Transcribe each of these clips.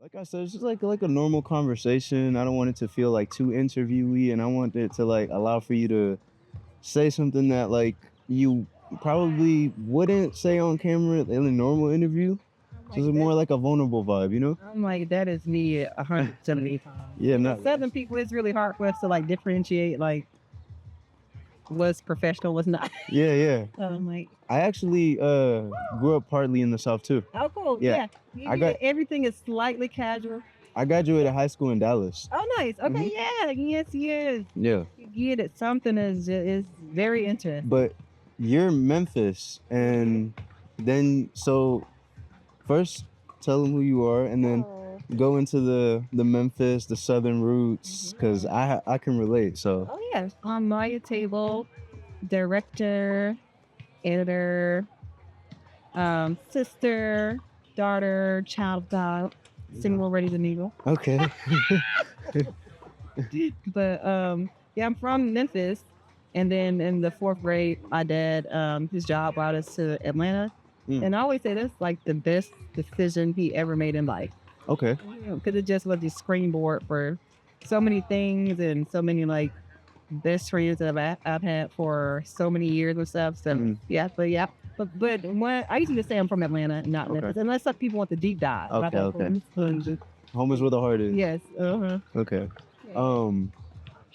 Like I said, it's just like a normal conversation. I don't want it to feel like too interviewy, and I want it to like allow for you to say something that like you probably wouldn't say on camera in a normal interview. I'm So like it's that. more like a vulnerable vibe, you know? I'm like that is me 170 times. Yeah, Because not Southern people, it's really hard for us to like differentiate like what's professional, what's not. yeah, yeah. So I'm like, I actually grew up partly in the South too. oh, cool. Yeah, Yeah. You I got get everything is slightly casual. I graduated high school in Dallas. Oh, nice. Hmm. Okay. Yeah. Yes. Yes. Yeah, You get it. Something is very interesting. but you're Memphis, Hmm. and then so first tell them who you are, and then Oh. go into the Memphis, the Southern roots, because Hmm. I can relate. So Oh, yes. On Maya Table, director, editor, sister, daughter, child of God, single, ready to mingle. okay. But yeah, I'm from Memphis, and then in the fourth grade, my dad, his job brought us to Atlanta, Mm, and I always say that's like the best decision he ever made in life, okay. because it just was the springboard for so many things and so many like best friends that I've had for so many years and stuff. So Mm, yeah, but yeah. But when I used to say I'm from Atlanta, not okay. Memphis, unless some people want the deep dive. But I Okay. thought, Okay. Home is where the heart is. yes, Okay. yeah. Um,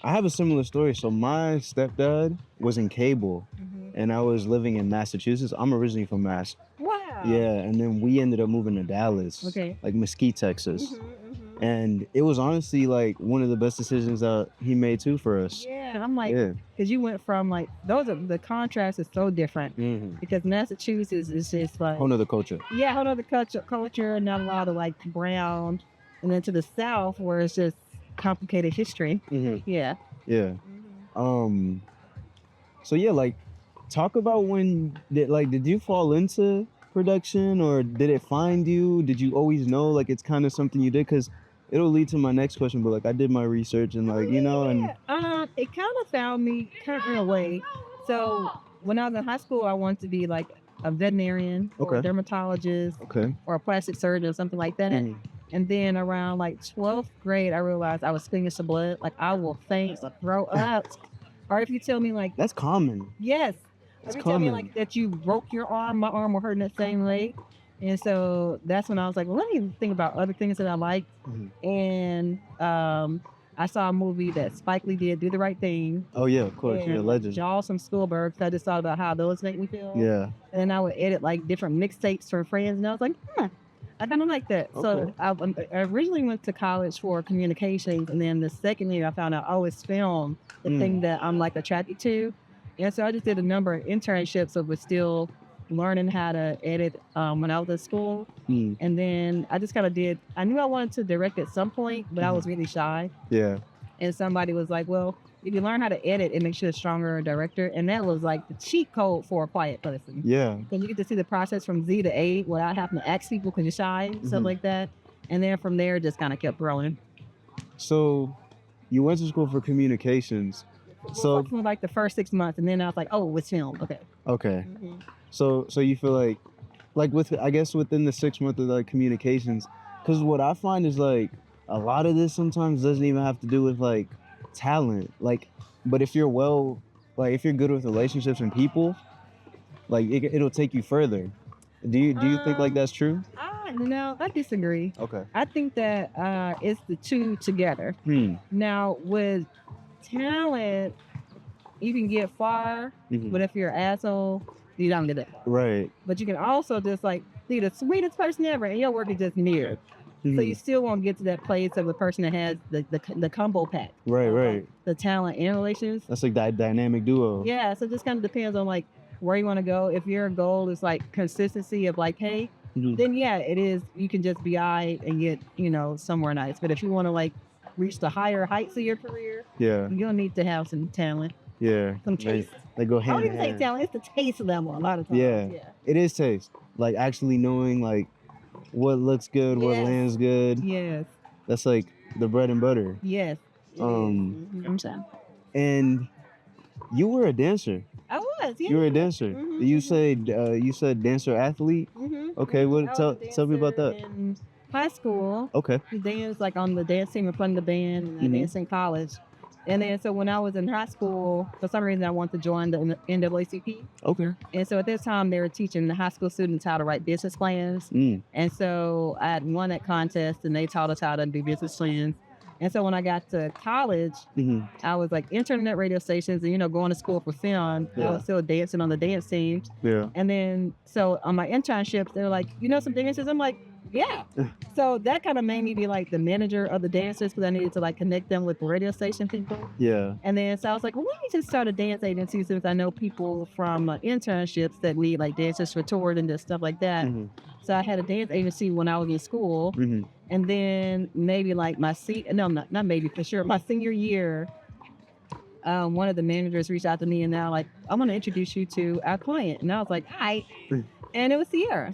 I have a similar story. So my stepdad was in cable, Mhm. and I was living in Massachusetts. I'm originally from Mass. Wow. Yeah, and then we ended up moving to Dallas, Okay. like Mesquite, Texas. Mhm. And it was honestly like one of the best decisions that he made too for us. Yeah, I'm like, Yeah. because you went from like those are the contrast is so different Hmm. because Massachusetts is just like Whole nother culture. yeah, whole other culture, not a lot of like brown, and then to the south where it's just complicated history. Hmm. Yeah. Yeah. Mhm. Um. So yeah, like, talk about did you fall into production, or did it find you? Did you always know like it's kind of something you did? Because it'll lead to my next question. But like I did my research and Oh like and yeah, yeah. It kind of found me kind of in a way. So when I was in high school, I wanted to be like a veterinarian or a okay, dermatologist okay. or a plastic surgeon or something like that. Mhm. And then around like 12th grade, I realized I was spitting some blood. Like I will faint or throw up. Or if you tell me like, That's common. yes, That's if you tell me common. like that you broke your arm, my arm will hurt in that same leg. And so that's when I was like, well, let me think about other things that I like. Mhm. And I saw a movie that Spike Lee did, Do the Right Thing, Oh yeah, of course. Yeah, and like legend. Jaws from Spielberg. So I just thought about how those make me feel. Yeah. And then I would edit like different mixtapes for friends, and I was like, I kind of like that. Okay. So I originally went to college for communications, and then the second year I found out, oh, it's film, the Mm. thing that I'm like attracted to. And so I just did a number of internships, so was still learning how to edit when I was at school. Mm. And then I just kind of did. I knew I wanted to direct at some point, but I was really shy. Yeah. And somebody was like, "Well, if you learn how to edit, it makes you a stronger director." And that was like the cheat code for a quiet person. Yeah. Because you get to see the process from Z to A without having to ask people because you're shy, stuff Mhm. like that. And then from there, it just kind of kept growing. So you went to school for communications. So For like the first 6 months, and then I was like, "Oh, it's film." Okay. okay. Mhm. So you feel like with I guess within the 6 months of like communications, because what I find is like a lot of this sometimes doesn't even have to do with like talent. Like, but if you're like if you're good with relationships and people, like it'll take you further. Do you think like Um, that's true? no, I disagree. Okay. I think that it's the two together. Hmm. Now, with talent, you can get far, Mhm. but if you're an asshole, you don't get it. Right. But you can also just like be the sweetest person ever, and your work is just near. So you Mhm. still won't get to that place of the person that has the combo pack, Right. Right. the talent and relations. That's like that dynamic duo. Yeah, so it just kind of depends on like where you want to go. If your goal is like consistency of like, hey, Mhm. then yeah, it is. You can just be I and get somewhere nice. But if you want to like reach the higher heights of your career, Yeah. you'll need to have some talent, Yeah. some They taste. they go I hand don't in even say hand. talent; it's the taste level a lot of times. Yeah. Yeah. It is taste. Like actually knowing like what looks good, what Yes. lands good. Yes. That's like the bread and butter. Yes. It is. Um, I'm sorry. and you were a dancer. I was. Yeah. You were a dancer. Mhm, You mhm. said dancer athlete. Mhm. Okay, Mhm. what I was a tell me about dancer that? in high school. Okay. I danced like on the dance team in front of the band, and I Mhm. danced in college. And then so when I was in high school, for some reason I wanted to join the NAACP. Okay. And so at this time they were teaching the high school students how to write business plans. Mm. And so I had won that contest and they taught us how to do business plans. And so when I got to college, Mhm. I was like interning at radio stations and, going to school for film. I Yeah. was still dancing on the dance team. Yeah. And then, so on my internships, they were like, some dances? I'm like, yeah. So that kind of made me be like the manager of the dancers because I needed to like connect them with the radio station people. Yeah. And then, so I was like, well, let me just start a dance agency since I know people from internships that need like dancers for touring and just stuff like that. Mhm. So I had a dance agency when I was in school. Mhm. And then maybe like my not maybe for sure, my senior year, one of the managers reached out to me and now like, I want to introduce you to our client. And I was like, hi. And it was Sierra.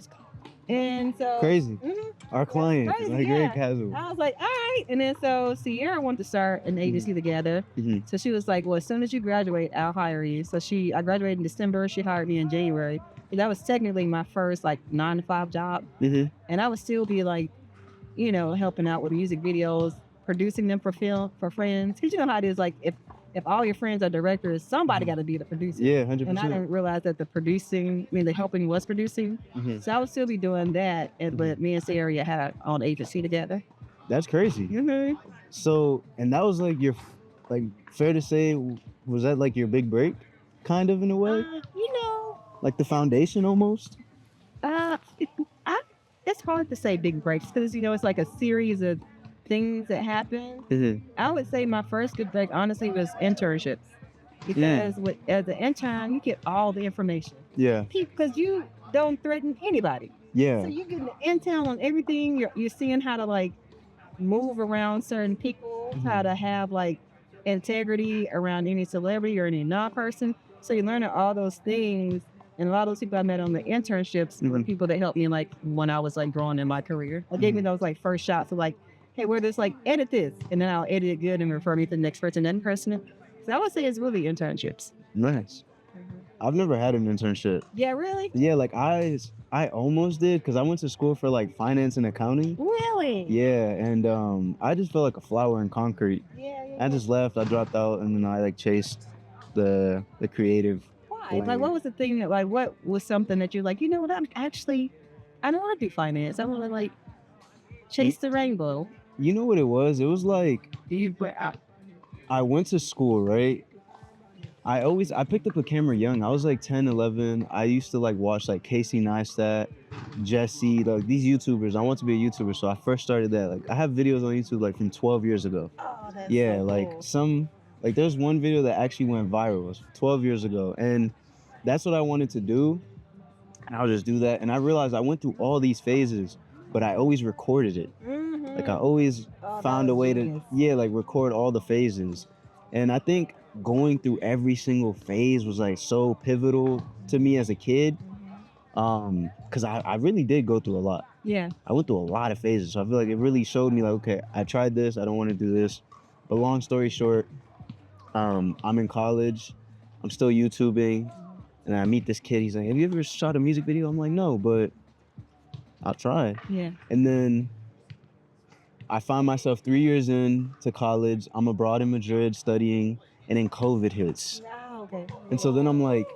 And so Crazy. Mhm. Our client, Crazy, like very yeah. casual. I was like, all right. And then so Sierra wanted to start an agency together. Mhm. So she was like, well, as soon as you graduate, I'll hire you. So I graduated in December. She hired me in January. And that was technically my first like 9-to-5 job. Mhm. And I would still be like, helping out with music videos, producing them for film for friends. Cause you know how it is, like if all your friends are directors, somebody got to be the producer. Yeah, And I 100%. didn't realize that the helping was producing. Mhm. So I would still be doing that. But me and Sierra had our own agency together. That's crazy. Mm-hmm. So, and that was like like fair to say, was that like your big break, kind of in a way, like the foundation almost? It's hard to say big breaks because it's like a series of things that happen. Mhm. I would say my first good break, honestly, was internships. Because as an intern, you get all the information. Yeah. Because you don't threaten anybody. Yeah. So you get the intel on everything. You're seeing how to like move around certain people, how to have like integrity around any celebrity or any non-person. So you're learning all those things. And a lot of those people I met on the internships were people that helped me like when I was like growing in my career. They gave me those like first shots of like, hey, we're just like edit this, and then I'll edit it good and refer me to the next person, then person. So I would say it's really internships. Nice. I've never had an internship. Yeah, really? Yeah, like I almost did because I went to school for like finance and accounting. Really? Yeah, and I just felt like a flower in concrete. Yeah. I just left, I dropped out, and then I like chased the creative. Why? Like, what was the thing that like, what was something that you're like, you know what? I don't want to do finance. I want to like chase the rainbow. You know what it was? It was like I went to school, right? I picked up a camera young. I was like 10, 11. I used to like watch like Casey Neistat, Jesse, like these YouTubers. I want to be a YouTuber, so I first started that. Like I have videos on YouTube like from 12 years ago. Oh, that's Yeah, so like cool. there's one video that actually went viral. It was 12 years ago, and that's what I wanted to do. And I'll just do that. And I realized I went through all these phases, but I always recorded it. Like I always found a way to like record all the phases. And I think going through every single phase was like so pivotal to me as a kid. Because I really did go through a lot. Yeah. I went through a lot of phases. So I feel like it really showed me like, okay, I tried this, I don't want to do this. But long story short, I'm in college, I'm still YouTubing, and I meet this kid. He's like, have you ever shot a music video? I'm like, no, but I'll try. Yeah. And then I find myself 3 years into college. I'm abroad in Madrid studying, and then COVID hits. Oh, okay. And so then I'm like,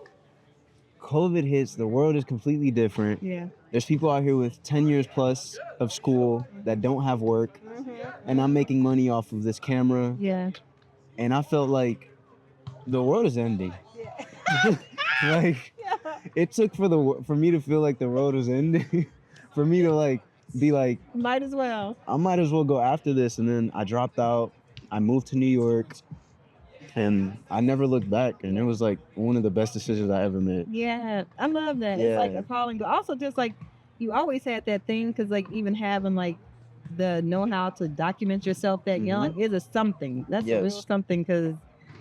COVID hits, the world is completely different. Yeah. There's people out here with 10 years plus of school that don't have work, and I'm making money off of this camera. Yeah. And I felt like the world is ending. Like, it took for me to feel like the world was ending, for me to like be like, Might as well. I might as well go after this. And then I dropped out. I moved to New York, and I never looked back. And it was like one of the best decisions I ever made. Yeah, I love that. Yeah. It's like a calling, but also just like you always had that thing because like even having like the know how to document yourself that young is a something. That's a real Yes. something because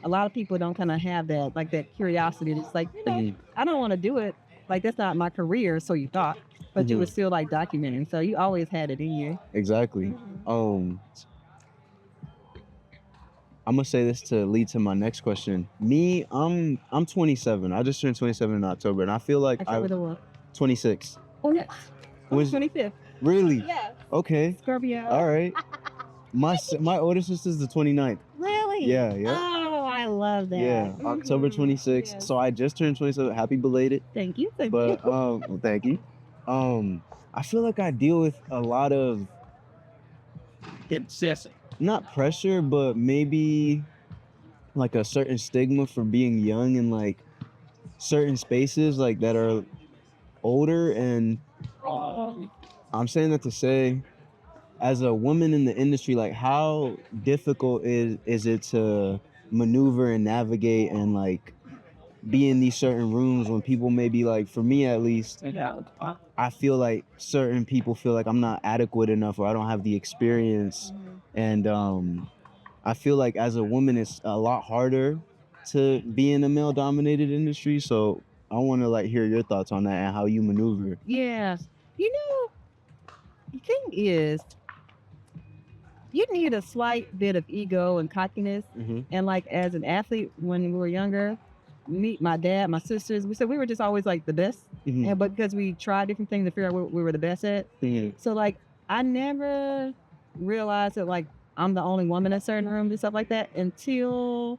a lot of people don't kind of have that like that curiosity. It's like I don't want to do it. Like that's not my career, so you thought, but you were still like documenting. So you always had it in you. Exactly. I'm gonna say this to lead to my next question. Me, I'm 27. I just turned 27 in October, and I feel like October the what? 26. Oh yeah. Was- 25th. Really? Yes. Okay. Scorpio. All right. My older sister's the 29th. Really? Yeah, yeah. Oh, I love that. Yeah, October 26th. Yes. So I just turned 27. Happy belated. Thank you. Thank But you. well, thank you. I feel like I deal with a lot of Obsessing. not pressure, but maybe like a certain stigma for being young in like certain spaces like that are older. And I'm saying that to say, as a woman in the industry, like how difficult is it to maneuver and navigate and like be in these certain rooms when people may be like, for me at least, I feel like certain people feel like I'm not adequate enough or I don't have the experience. And I feel like as a woman, it's a lot harder to be in a male dominated industry. So I want to like hear your thoughts on that and how you maneuver. Yeah. You know, the thing is, you need a slight bit of ego and cockiness. Mm-hmm. And like as an athlete, when we were younger, me, my dad, my sisters, we were just always like the best. Mm-hmm. And but because we tried different things to figure out what we were the best at. Mm-hmm. So like I never realized that like I'm the only woman in certain rooms and stuff like that until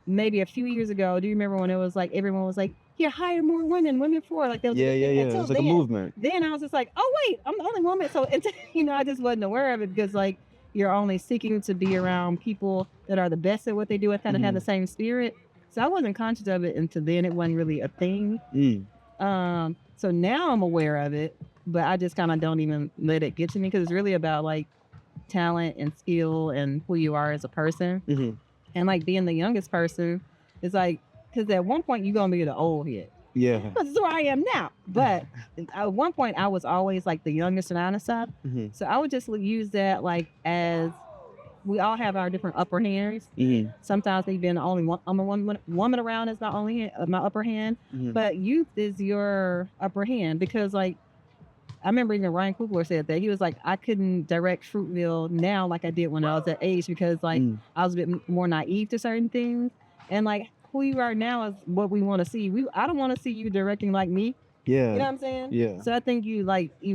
maybe a few years ago. Do you remember when it was like everyone was like, "Yeah, hire more women for," like that was Yeah. until It's like a then. movement. Then I was just like, "Oh wait, I'm the only woman." So I just wasn't aware of it because like you're only seeking to be around people that are the best at what they do and kind of have the same spirit. So I wasn't conscious of it until then. It wasn't really a thing. So now I'm aware of it, but I just kind of don't even let it get to me because it's really about like talent and skill and who you are as a person. Mm-hmm. And like being the youngest person is like, because at one point you're going to be the old head. Yeah. This is where I am now. But at one point I was always like the youngest and honest side. Mm-hmm. So I would just use that like as we all have our different upper hands. Mm-hmm. Sometimes me being the only one, I'm a woman around is my upper hand. Mm-hmm. But youth is your upper hand because like I remember even Ryan Coogler said that he was like, I couldn't direct Fruitville now like I did when I was that age because like I was a bit more naive to certain things. And like who you are now is what we want to see. I don't want to see you directing like me. Yeah. You know what I'm saying? Yeah. So I think you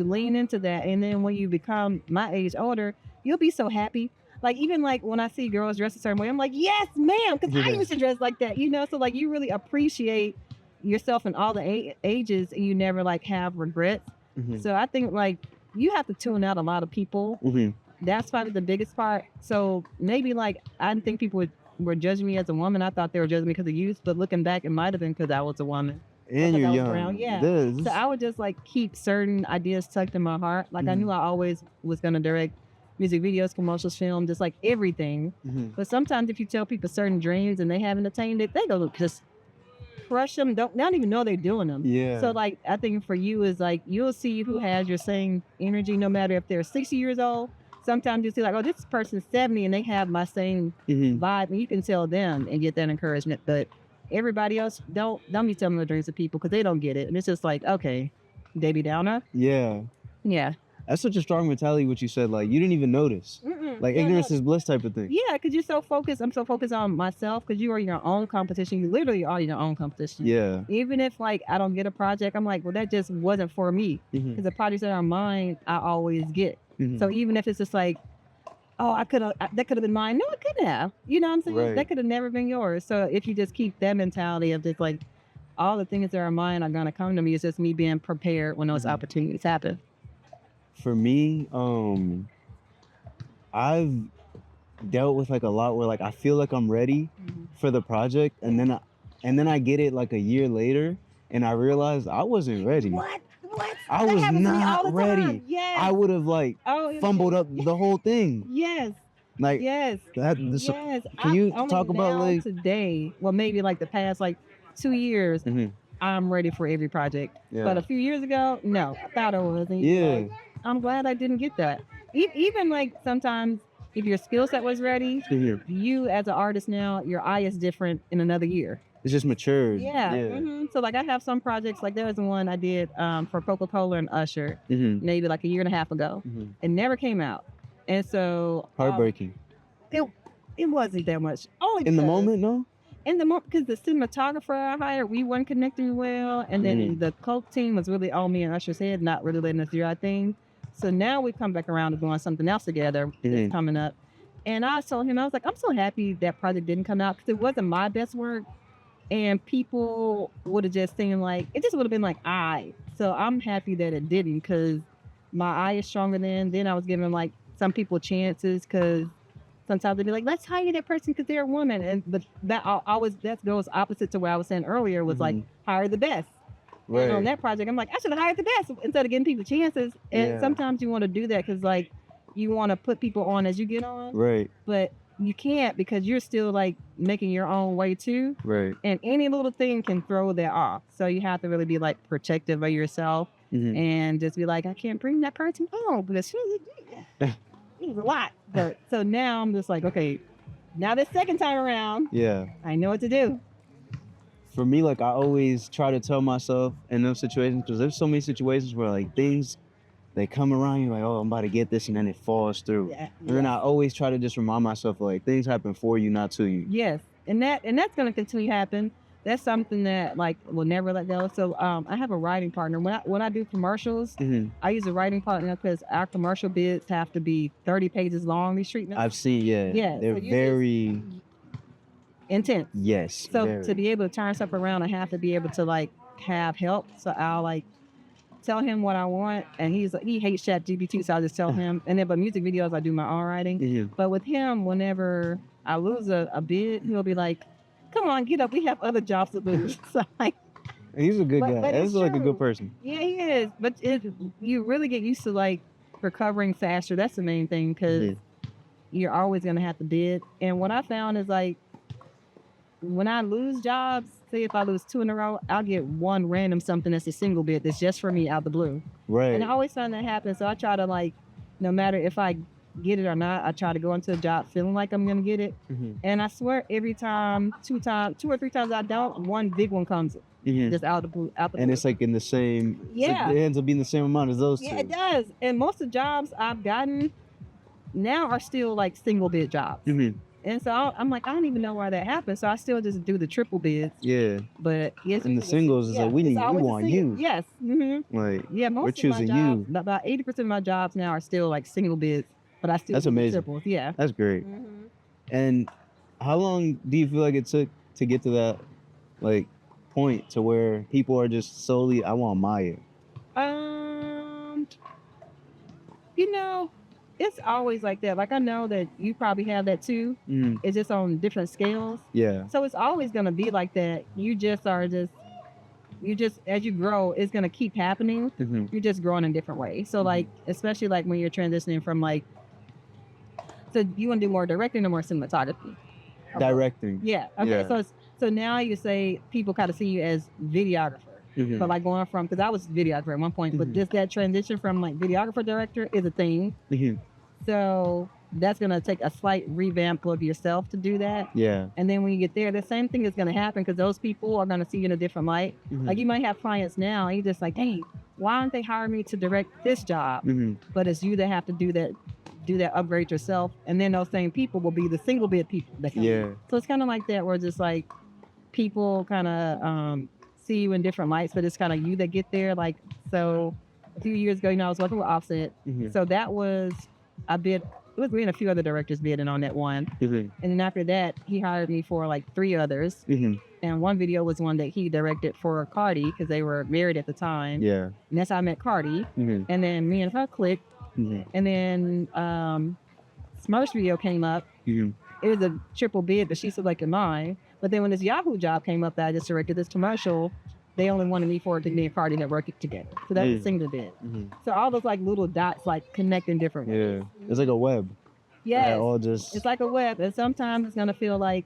lean into that, and then when you become my age older, you'll be so happy. Like even like when I see girls dressed a certain way, I'm like, yes, ma'am, because I used to dress like that. So like you really appreciate yourself in all the ages, and you never like have regrets. Mm-hmm. So I think like you have to tune out a lot of people. Mm-hmm. That's probably the biggest part. So maybe like I didn't think people were judging me as a woman. I thought they were judging me because of youth, but looking back, it might have been because I was a woman. And you're young. Brown. Yeah. This. So I would just like keep certain ideas tucked in my heart. Like I knew I always was gonna direct music videos, commercials, film, just like everything. Mm-hmm. But sometimes if you tell people certain dreams and they haven't attained it, they go just crush them. They don't even know they're doing them. Yeah. So like I think for you is like you'll see who has your same energy, no matter if they're 60 years old. Sometimes you see like, oh, this person's 70 and they have my same vibe, and you can tell them and get that encouragement. But everybody else don't be telling the dreams of people because they don't get it, and it's just like, okay, Debbie Downer. Yeah. That's such a strong mentality. What you said, like you didn't even notice. Like ignorance is bliss type of thing. Yeah, because you're so focused. I'm so focused on myself because you are your own competition. You literally are your own competition. Yeah. Even if like I don't get a project, I'm like, well, that just wasn't for me because the projects that are mine, I always get. So even if it's just like, oh, that could have been mine. No, it couldn't have. You know what I'm saying? Right. That could have never been yours. So if you just keep that mentality of just like, all the things that are mine are gonna come to me. It's just me being prepared when those opportunities happen. For me, I've dealt with like a lot where like I feel like I'm ready for the project, and then I get it like a year later, and I realize I wasn't ready. What? I That was happens to me all not the ready. time. Yes. I would have like fumbled up the whole thing. Yes. Like Yes. that. Yes. Can you only talk about now like today? Well, maybe like the past like 2 years, I'm ready for every project. Yeah. But a few years ago, no, I thought I wasn't. Yeah. Like, I'm glad I didn't get that. Even like sometimes if your skill set was ready, you as an artist now, your eye is different in another year. It's just matured. Yeah. So like I have some projects, like there was one I did for Coca-Cola and Usher maybe like a year and a half ago. It never came out. And so Heartbreaking. it wasn't that much. Only In the because- moment, no? In the moment, because the cinematographer I hired, we weren't connecting well, and then the Coke team was really on me and Usher's head, not really letting us do our thing. So now we come back around to doing something else together that's coming up. And I told him, I was like, I'm so happy that project didn't come out because it wasn't my best work. And people would have just seen like, it just would have been like, So I'm happy that it didn't because my eye is stronger then I was giving like some people chances because sometimes they'd be like, let's hire that person because they're a woman. And but that always that goes opposite to what I was saying earlier was like hire the best. And on Right. that project, I'm like, I should have hired the best instead of giving people chances. And Yeah. sometimes you want to do that because like you want to put people on as you get on, Right. but you can't because you're still like making your own way too. Right. And any little thing can throw that off. So you have to really be like protective of yourself and just be like, I can't bring that person home because it's a lot. But so now I'm just like, okay, now this second time around, Yeah. I know what to do. For me, like I always try to tell myself in those situations, because there's so many situations where like things they come around, you're like, oh, I'm about to get this, and then it falls through. Yeah. And then I always try to just remind myself like things happen for you, not to you. Yes, and that's gonna continue to happen. That's something that like will never let go. So I have a writing partner. When I do commercials, I use a writing partner because our commercial bids have to be 30 pages long. These treatments. I've seen, yeah, they're so you very intense. yes. So very. to be able to turn stuff around, I have to be able to like have help. So I'll like tell him what I want, and he hates ChatGPT, so I'll just tell him. And then, but music videos, I do my own writing. But with him, whenever I lose a bid, he'll be like, "Come on, get up. We have other jobs to lose." So like, He's a good guy. but He's it's like a true. good person. Yeah, he is. But you really get used to like recovering faster. That's the main thing because you're always gonna have to bid. And what I found is like when I lose jobs, say if I lose 2 in a row, I'll get one random something that's a single bid that's just for me out the blue. Right. And I always find that happens. So I try to like, no matter if I get it or not, I try to go into a job feeling like I'm gonna get it. And I swear every time, 2 or 3 times I don't, one big one comes just out the blue. And it's like in the same. Yeah. It ends up being the same amount as those two. Yeah, it does. And most of the jobs I've gotten now are still like single bid jobs. And so I'm like, I don't even know why that happened. So I still just do the triple bids. Yeah. But yes. And the singles is like, we want you. Yes. Like, yeah, we're most of my choosing jobs, you. about 80% of my jobs now are still like single bids, but I still That's do the amazing. triples. Yeah. That's great. And how long do you feel like it took to get to that like point to where people are just solely, I want Maya? You know, it's always like that. Like I know that you probably have that too. It's just on different scales. Yeah. So it's always gonna be like that. You just as you grow, it's gonna keep happening. You're just growing in different ways. So like, especially like when you're transitioning from like, so you want to do more directing or more cinematography? Directing. Yeah. Okay. Yeah. So now you say people kind of see you as videographer. But like going from, because I was videographer at one point, but just that transition from like videographer director is a thing. So that's going to take a slight revamp of yourself to do that. Yeah. And then when you get there, the same thing is going to happen because those people are going to see you in a different light. Like you might have clients now and you're just like, dang, why don't they hire me to direct this job? But it's you that have to do that upgrade yourself. And then those same people will be the single bid people that come in. So it's kind of like that where just like people kind of see you in different lights, but it's kind of you that get there. Like, so a few years ago, I was working with Offset. So that was a bid. It was me and a few other directors bidding on that one. And then after that, he hired me for like 3 others. And one video was one that he directed for Cardi because they were married at the time. Yeah. And that's how I met Cardi. And then me and her clicked. And then Smurf's video came up. It was a triple bid, but she selected mine. But then when this Yahoo job came up that I just directed this commercial, they only wanted me for it to me and Cardi that work it together. So that's a single bid. So all those like little dots like connect in different ways. Yeah. It's like a web. Yeah. All just. It's like a web. And sometimes it's gonna feel like,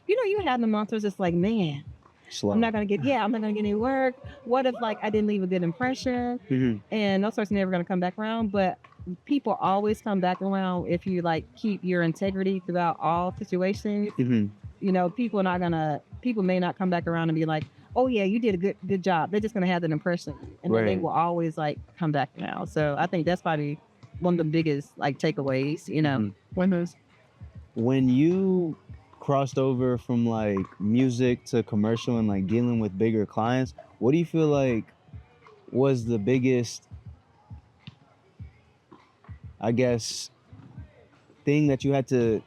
you have the months where it's just like, man, slow. I'm not gonna get any work. What if like I didn't leave a good impression? And those sorts are never gonna come back around. But people always come back around if you like keep your integrity throughout all situations. People may not come back around and be like, oh yeah, you did a good job. They're just gonna have that impression, and then they will always like come back now. So I think that's probably one of the biggest like takeaways. When you crossed over from like music to commercial and like dealing with bigger clients, what do you feel like was the biggest I guess, thing that you had to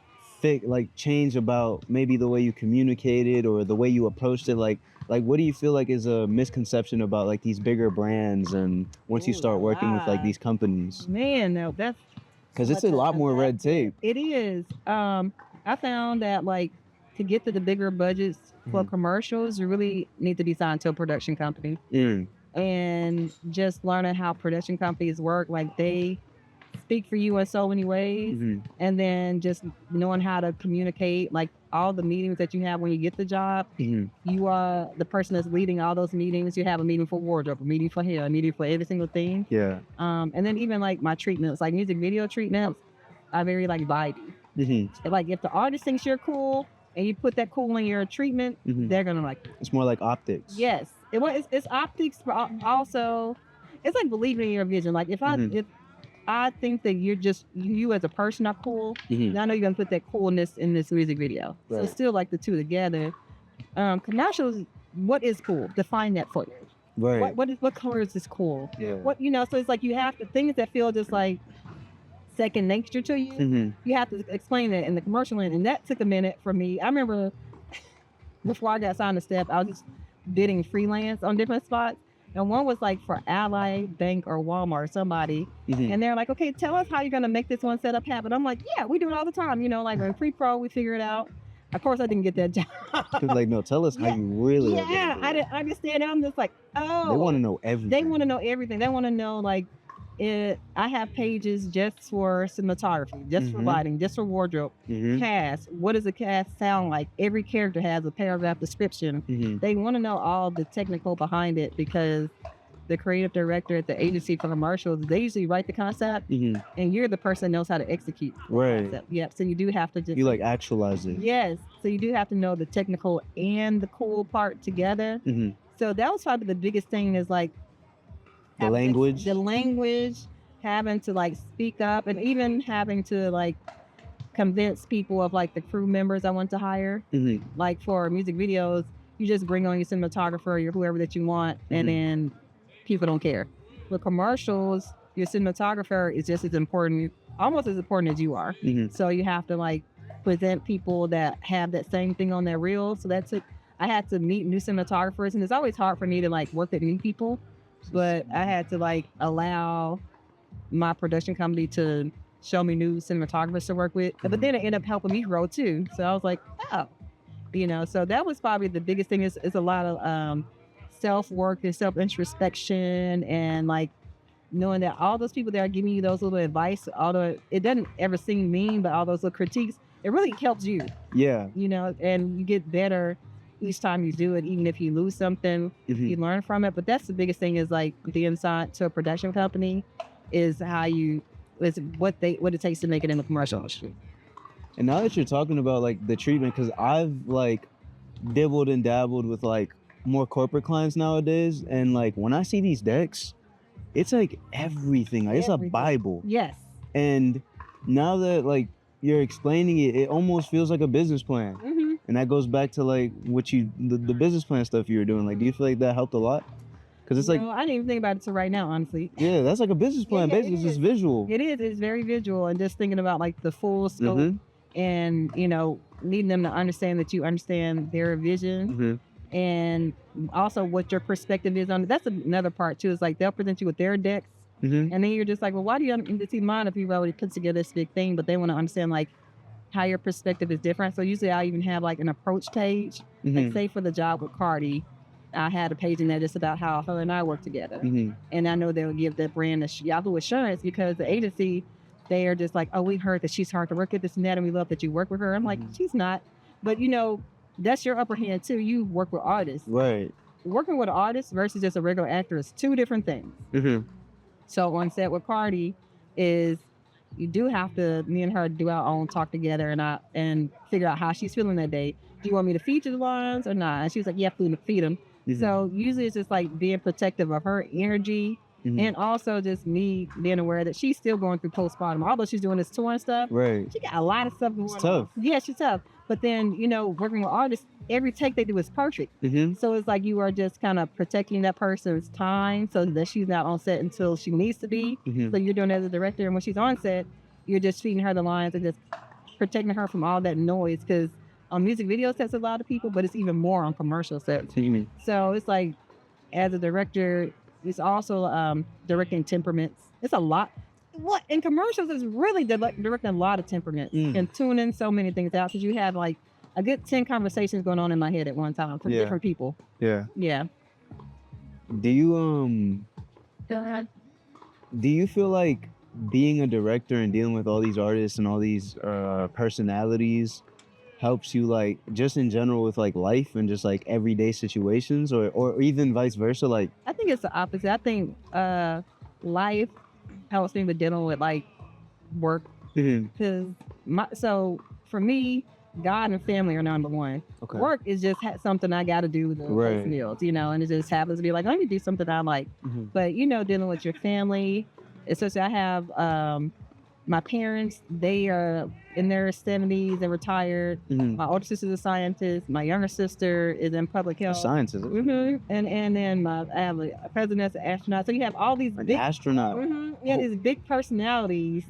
change about maybe the way you communicated or the way you approached it? Like what do you feel like is a misconception about like these bigger brands and once you Ooh la start working with like la. these companies? Man, no, that's Because it's such a lot a more that's red it. tape. It is. I found that like to get to the bigger budgets for Mhm. commercials, you really need to be signed to a production company Mm. and just learning how production companies work. Like they speak for you in so many ways. Mhm. And then just knowing how to communicate, like all the meetings that you have when you get the job, Mhm. you are the person that's leading all those meetings. You have a meeting for wardrobe, a meeting for hair, a meeting for every single thing. Yeah. And then even like my treatments, like music video treatments, are very like vibey. Mhm. Like if the artist thinks you're cool and you put that cool in your treatment, Mhm. they're gonna like it. It's more like optics. Yes, it's optics, but also it's like believing in your vision. Like Mhm. if I think that you're just you as a person are cool, Mhm. then I know you're gonna put that coolness in this music video. So it's Right. still like the two together. Commercials, what is cool? Define that for you. Right. What color is this cool? Yeah. What so it's like you have to things that feel just like second nature to you. Mhm. You have to explain it in the commercial end, and that took a minute for me. I remember before I got signed to Step, I was just bidding freelance on different spots. And one was like for Ally Bank or Walmart or somebody. Mhm. And they're like, okay, tell us how you're going to make this one setup happen. I'm like, yeah, we do it all the time. Like when pre-pro, we figure it out. Of course, I didn't get that job. Like, no, tell us how Yeah. you really are gonna Yeah, do I it. didn't understand. I'm just like, They want to oh, know they everything. want to know everything. They want to know like I have pages just for cinematography, just for Mhm. lighting, just for wardrobe. Mhm. Cast. What does a cast sound like? Every character has a paragraph description. Mhm. They want to know all the technical behind it because the creative director at the agency for commercials, they usually write the concept Mhm. and you're the person that knows how to execute the Right. concept. Yep. So you do have to just You like actualize it. yes. So you do have to know the technical and the cool part together. Mhm. So that was probably the biggest thing is like The having language. the language, having to like speak up, and even having to like convince people of like the crew members I want to hire. Mhm. Like for music videos, you just bring on your cinematographer or your whoever that you want, and Mhm. then people don't care. With commercials, your cinematographer is just as important, almost as important as you are. Mhm. So you have to like present people that have that same thing on their reel. So that's it. I had to meet new cinematographers, and it's always hard for me to like work with new people, but I had to like allow my production company to show me new cinematographers to work with. But Mhm. then it ended up helping me grow too. So I was like, oh, so that was probably the biggest thing is a lot of self work and self introspection and like knowing that all those people that are giving you those little advice, although it doesn't ever seem mean, but all those little critiques, it really helps you, Yeah. and you get better each time you do it. Even if you lose something, you Mhm. learn from it. But that's the biggest thing is like the insight to a production company is is what it takes to make it in the commercial industry. And now that you're talking about like the treatment, because I've like dibbled and dabbled with like more corporate clients nowadays, and like when I see these decks, it's like everything. Like it's a Everything. Bible. Yes. And now that like you're explaining it, it almost feels like a business plan. Mm-hmm. And that goes back to like the business plan stuff you were doing. Like, do you feel like that helped a lot? Because it's like, I didn't even think about it till right now, honestly. yeah, that's like a business plan. Yeah, it Basically, it's just is. visual. It is. It's very visual, and just thinking about like the full scope, Mhm. and needing them to understand that you understand their vision, Mhm. and also what your perspective is on it. That's another part too. Is like they'll present you with their decks, Mhm. and then you're just like, well, why do you need to see mine if you've already put together this big thing? But they want to understand like how your perspective is different. So usually I even have like an approach page. Like Mhm. say for the job with Cardi, I had a page in there just about how her and I work together. Mhm. And I know they'll give that brand a Yahoo assurance because the agency, they are just like, oh, we heard that she's hard to work with, this and that, and we love that you work with her. I'm like, Mhm. she's not. But that's your upper hand too. You work with artists. Right. Working with an artist versus just a regular actor is two different things. Mhm. So on set with Cardi is you do have to me and her do our own talk together and figure out how she's feeling that day. Do you want me to feature the lines or not? And she was like, yeah, feed them. Mhm. So usually it's just like being protective of her energy Mhm. and also just me being aware that she's still going through postpartum. Although she's doing this tour and stuff, Right. she got a lot of stuff going It's on. tough. Yeah, she's tough. But then, working with artists, every take they do is perfect. So it's like you are just kind of protecting that person's time so that she's not on set until she needs to be. So you're doing it as a director, and when she's on set, you're just feeding her the lines and just protecting her from all that noise. Because on music video sets, a lot of people, but it's even more on commercial sets. So it's like, as a director, it's also directing temperaments. It's a lot. What in commercials is really directing a lot of temperaments and tuning so many things out, because you have like a good 10 conversations going on in my head at one time from different people. Yeah. Yeah. Do you do you feel like being a director and dealing with all these artists and all these personalities helps you, like, just in general with like life and just like everyday situations, or even vice versa? Like, I think it's the opposite. I think life helps me with dealing with like work, because so for me, God and family are number one. okay, Work is just something I got to do to Right. pay bills, and it just happens to be like, let me do something I like. But dealing with your family, especially I have my parents, they are in their 70s and retired. My older sister's a scientist. My younger sister is in public health. science is it? And then I have a cousin that's an astronaut. So you have all these An big astronaut. these big personalities.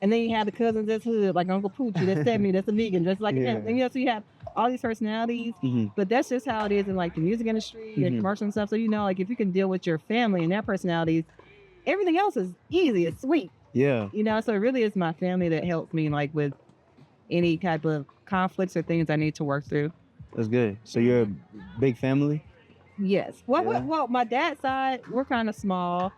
And then you have the cousins that's hood, like Uncle Poochie, that's 70, that's a vegan, just like him. And so you have all these personalities. But that's just how it is in like the music industry and commercial and stuff. So like if you can deal with your family and their personalities, everything else is easy, it's sweet. Yeah. So it really is my family that helps me like with any type of conflicts or things I need to work through. That's good. So you're a big family? Yes. Well, my dad's side, we're kind of small,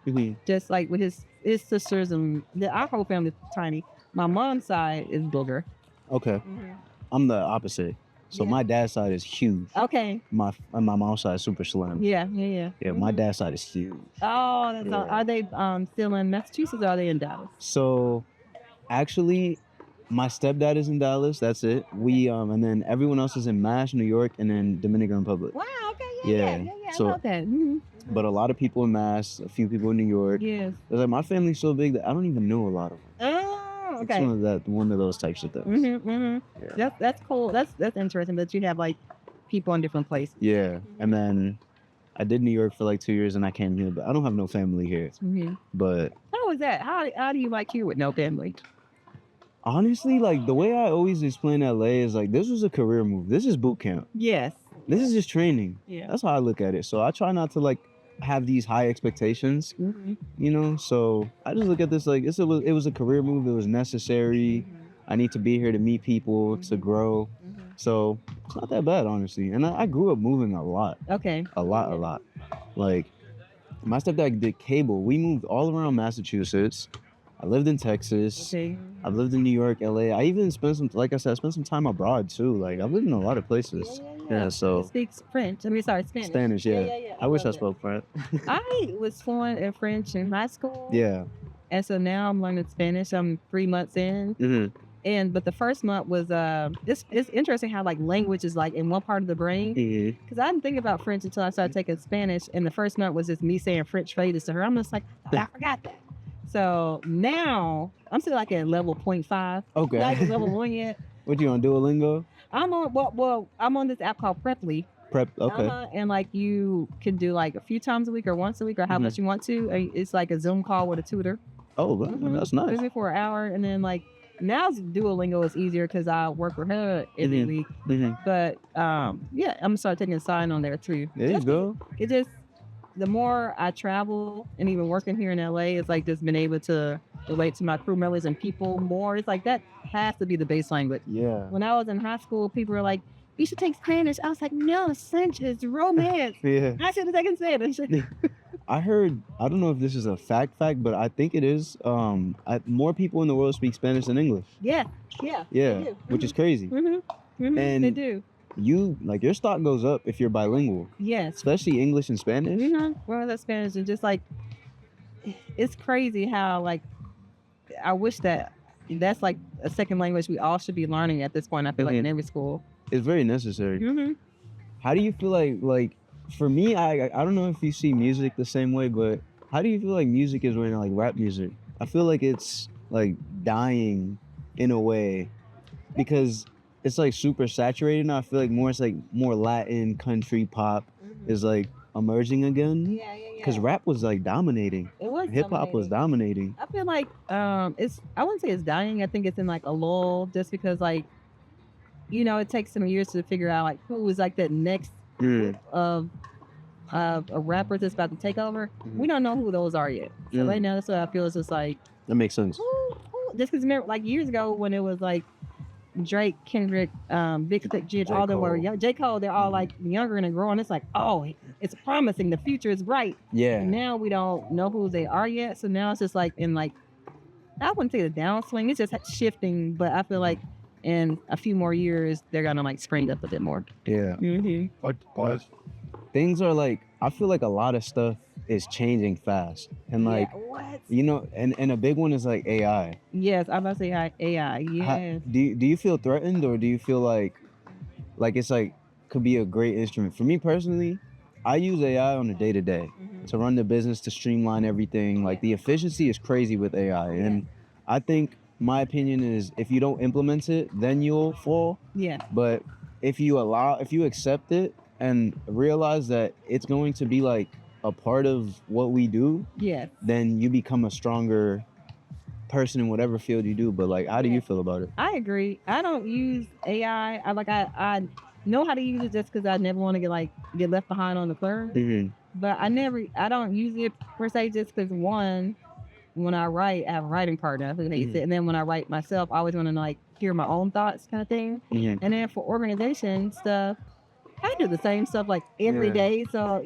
just like with his sisters, and our whole family's tiny. My mom's side is bigger. Okay. I'm the opposite. So my dad's side is huge. Okay. My mom's side is super slim. Yeah. Yeah, my dad's side is huge. Oh, that's all. Are they still in Massachusetts, or are they in Dallas? So actually, my stepdad is in Dallas. That's it. We and then everyone else is in Mass, New York, and then Dominican Republic. Wow. Okay. Yeah. So, I love that. But a lot of people in Mass, a few people in New York. Yes. It's like my family's so big that I don't even know a lot of them. Oh, okay. It's one of those types of things. Yeah. That's cool. That's interesting that you have like people in different places. Yeah. And then I did New York for like 2 years, and I came here, but I don't have no family here. But how is that? How do you like here with no family? honestly, like the way I always explain LA is like this was a career move. This is boot camp. Yes. This is just training. Yeah. That's how I look at it. So I try not to like have these high expectations, so I just look at this like it was a career move. It was necessary. I need to be here to meet people, to grow. So it's not that bad, honestly. And I grew up moving a lot. Okay. A lot. Like my stepdad did cable. We moved all around Massachusetts. I lived in Texas. Okay. I've lived in New York, LA. I even spent some time abroad too. Like I've lived in a lot of places. Yeah, so He speaks French. Spanish. Spanish, yeah. I wish I spoke French. I was fluent in French in high school. Yeah. And so now I'm learning Spanish. I'm 3 months in. But the first month was it's interesting how like language is like in one part of the brain. Because I didn't think about French until I started taking Spanish, and the first month was just me saying French phrases to her. I'm just like, I forgot that. So now I'm still like at level 0.5. Okay. Not even level 1 yet. What you on Duolingo? I'm on I'm on this app called Preply. Okay. And like you can do like a few times a week or once a week or how much you want to. It's like a Zoom call with a tutor. Oh, that's nice. Visit for an hour, and then like now Duolingo is easier because I work with her every week. But I'm gonna start taking a sign on there too. There you go. It just the more I travel and even working here in LA, it's like just been able to relate to my crew members and people more. It's like that has to be the base language. Yeah. When I was in high school, people were like, "You should take Spanish." I was like, "No, French is romance." Yeah. I should have taken Spanish. I heard, I don't know if this is a fact, but I think it is. More people in the world speak Spanish than English. Yeah. Yeah, which is crazy. And they do. Your stock goes up if you're bilingual. Yes. Especially English and Spanish. Well, that's Spanish, and just like it's crazy how like I wish that's like a second language we all should be learning at this point. I feel like in every school. It's very necessary. How do you feel like for me, I don't know if you see music the same way, but how do you feel like music is right now, like rap music? I feel like it's like dying in a way because it's like super saturated now. I feel like it's like more Latin country pop is like emerging again. Yeah, yeah, Because yeah. rap was like dominating. It was Hip hop was dominating. dominating. I feel like I wouldn't say it's dying. I think it's in like a lull just because like it takes some years to figure out like who is like that next Mm. of a rapper that's about to take over. We Mhm. don't know who those are yet. So right Mm. now that's what I feel is just like That makes sense. just because remember like years ago when it was like Drake, Kendrick, Big Sick, Jid, J. all them were Cole. young. J. Cole, they're all like younger and growing. It's like, oh, it's promising. The future is bright. Yeah. And now we don't know who they are yet. So now it's just like in like I wouldn't say the downswing. It's just shifting. But I feel like in a few more years they're gonna like spring up a bit more. Yeah. Mm-hmm. Things are like, I feel like a lot of stuff is changing fast. And like, what? and a big one is like AI. Yes, I'm about to say AI. How- Yes. do you feel threatened, or do you feel like it's like could be a great instrument? For me personally, I use AI on a day to day to run the business, to streamline everything. Like the efficiency is crazy with AI, and I think my opinion is if you don't implement it, then you'll fall. Yeah. But if you accept it and realize that it's going to be like a part of what we do, Yeah. then you become a stronger person in whatever field you do. But like, how do you feel about it? I agree. I don't use AI. I know how to use it just because I never want to get left behind on the curve. Mm-hmm. But I don't use it per se just because one, when I write, I have a writing partner. I think they Mhm. said, and then when I write myself, I always want to like hear my own thoughts kind of thing. Mm-hmm. And then for organization stuff, I do the same stuff like every Yeah. day. So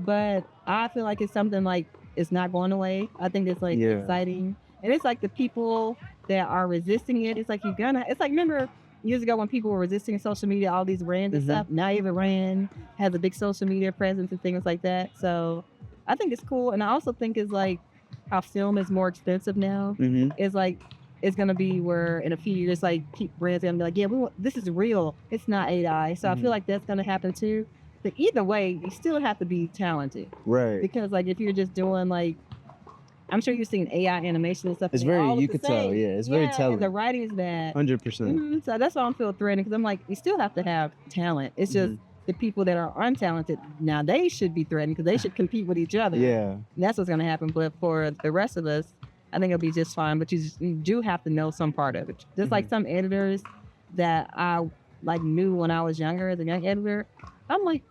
but I feel like it's something like it's not going away. I think it's like Yeah. exciting. And it's like the people that are resisting it, it's like it's like remember years ago when people were resisting social media, all these brands and Mhm. stuff. Now even Rand has a big social media presence and things like that. So I think it's cool. And I also think it's like how film is more expensive now. Mm-hmm. It's like it's gonna be where in a few years, like brands gonna be like, yeah, this is real. It's not AI. So I feel like that's gonna happen too. But either way, you still have to be talented Right. because like if you're just doing like, I'm sure you've seen AI animation and stuff. It's and they very, all look you the could tell, same. yeah, it's very And telling. the writing is bad. 100%. So that's why I'm feeling threatened because I'm like, you still have to have talent. It's just the people that are untalented now they should be threatened because they should compete with each other. Yeah. And that's what's gonna happen. But for the rest of us, I think it'll be just fine. But you do have to know some part of it. Just like some editors that I like knew when I was younger as a young editor. I'm like,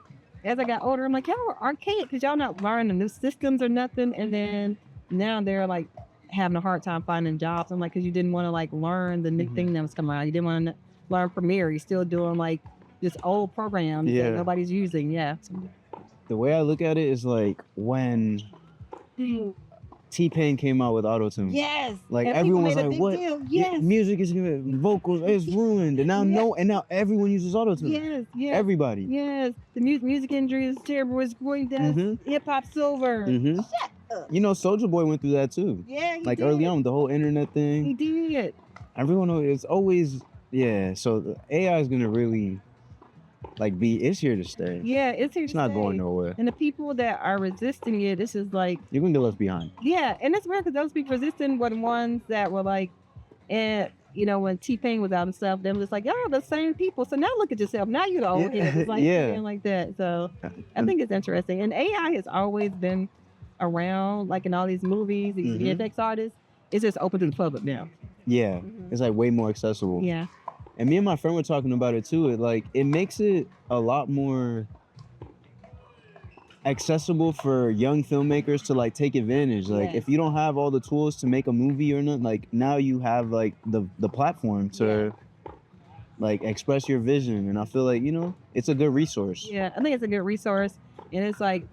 as I got older, I'm like, y'all are archaic because y'all not learning the new systems or nothing. And then now they're like having a hard time finding jobs. I'm like, because you didn't want to like learn the new thing that was coming out. You didn't want to learn Premiere. You're still doing like this old program that nobody's using. Yeah. The way I look at it is like when T-Pain came out with Auto-Tune. Yes. Like And everyone people was made a like, big "What? deal. Yes. Music is vocals is ruined." And now now everyone uses Auto-Tune. Yes. Yes. Everybody. Yes. The music industry is terrible. It's going down. Hip hop silver. Mm-hmm. You know, Soulja Boy went through that too. Yeah. He Like did. early on with the whole internet He thing. did. Everyone is always So the AI is gonna really like it's here to stay. Yeah, it's here It's to not stay. going nowhere. And the people that are resisting it, this is like, You're gonna get left behind. yeah, and it's weird because those people resisting were the ones that were like, and when T-Pain was out and stuff, they were just like, y'all are the same people. So now look at yourself. Now you're the old head. It's like, like that. So I think it's interesting. And AI has always been around, like in all these movies, these VFX artists. It's just open to the public now. Yeah, it's like way more accessible. Yeah. And me and my friend were talking about it too. It makes it a lot more accessible for young filmmakers to like take advantage. Like if you don't have all the tools to make a movie or nothing, like now you have like the platform to like express your vision. And I feel like, it's a good resource. Yeah, I think it's a good resource. And it's like,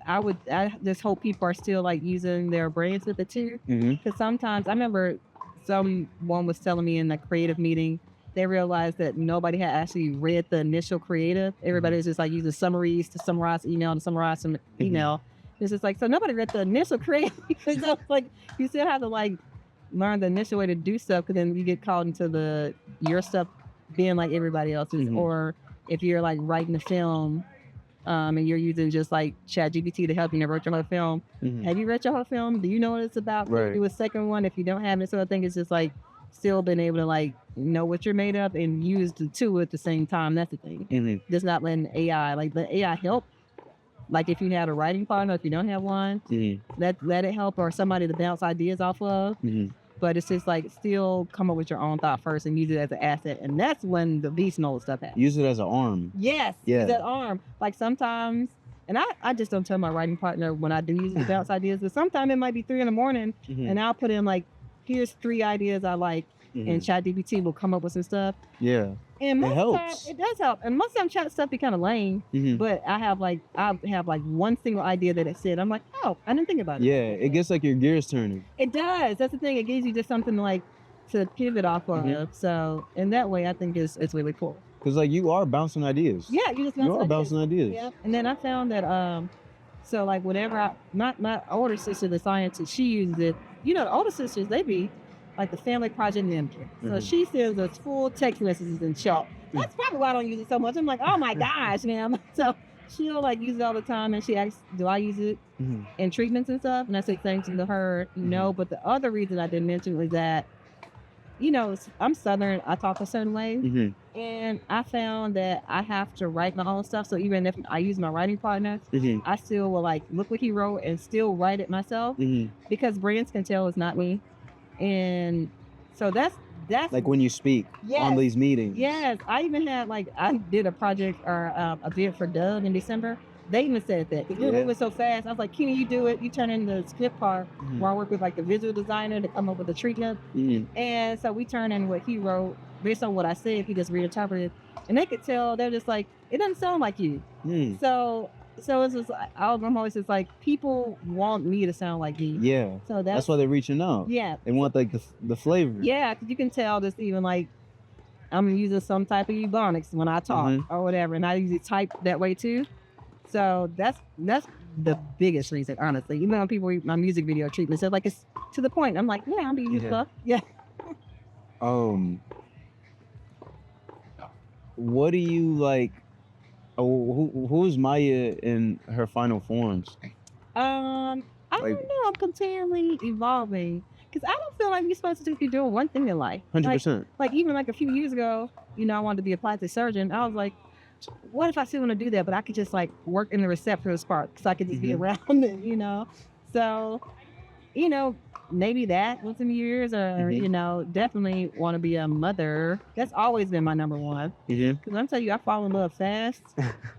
I just hope people are still like using their brains with it too. Because sometimes I remember someone was telling me in a creative meeting, they realized that nobody had actually read the initial creative. Everybody was just like using summaries to summarize email to summarize some email. It's just like, so nobody read the initial creative. So it's like, you still have to like learn the initial way to do stuff because then you get called into your stuff being like everybody else's. Or if you're like writing a film, and you're using just like ChatGPT to help you write your whole film. Have you read your whole film? Do you know what it's about? Right. Do a second one if you don't have it. So I think it's just like still been able to like know what you're made of and use the two at the same time. That's the thing. Mm-hmm. Just not letting AI, like the AI help. Like if you had a writing partner, if you don't have one, Mm-hmm. let it help or somebody to bounce ideas off of. Mm-hmm. But it's just like still come up with your own thought first and use it as an asset. And that's when the beast mode stuff happens. Use it as an arm. Yes, Yeah. use that arm. Like sometimes, and I just don't tell my writing partner when I do use it to bounce ideas, but sometimes it might be 3 a.m. Mm-hmm. and I'll put in like, here's 3 ideas I like, Mm-hmm. and ChatGPT will come up with some stuff. Yeah. And most helps. times it does help. And most of the time chat stuff be kind of lame, Mm-hmm. but I have like one single idea that it said. I'm like, oh, I didn't think about it. Yeah, it gets like your gears turning. It does. That's the thing. It gives you just something like to pivot off of. Mhm. So in that way, I think it's really cool. Because like you are bouncing ideas. Yeah, you just You are bouncing ideas. Yeah. And then I found that so like whenever my older sister, the scientist, she uses it. You know, the older sisters, they be like the family project manager. So Mhm. she sends us full text messages in chalk. That's probably why I don't use it so much. I'm like, oh my gosh, man. So she'll like use it all the time, and she asks, do I use it Mhm. in treatments and stuff? And I say thanks to her, no. But the other reason I didn't mention was that, you know, I'm Southern. I talk a certain way. Mhm. And I found that I have to write my own stuff. So even if I use my writing partner, Mhm. I still will like look what he wrote and still write it myself Mhm. because brands can tell it's not me. And so that's Like when you speak on Yes. these meetings. yes. I even had like I did a project or a bid for Dove in December. They even said that because we were Yeah. moving so fast. I was like, Kenny, you do it. You turn in the script part Mhm. where I work with like the visual designer to come up with the treatment. Mhm. And so we turn in what he wrote based on what I said. He just reinterpreted, and they could tell they're just like, it doesn't sound like you. Mhm. So it's just I'm always just like people want me to sound like me. Yeah. So That's why they're reaching out. yeah, They want like the flavor. yeah, 'cause you can tell this even like I'm using some type of ebonics when I talk Mhm. or whatever, and I usually type that way too. So that's the biggest reason, honestly. Even when people read my music video treatment, so like it's to the point. I'm like, yeah, I'm being used Yeah. stuff. Yeah. What do you like? Who's Maya in her final forms? I Like- don't know. I'm continually evolving because I don't feel like you're supposed to just be doing one thing in life. 100%. Like even like a few years ago, you know, I wanted to be a plastic surgeon. I was like, what if I still want to do that, but I could just like work in the receptionist part because I could just be Mhm. around it, you know. So, you know, maybe that was some years, or Mhm. you know, definitely want to be a mother. That's always been my number one. Mhm. Because I'm telling you, I fall in love fast,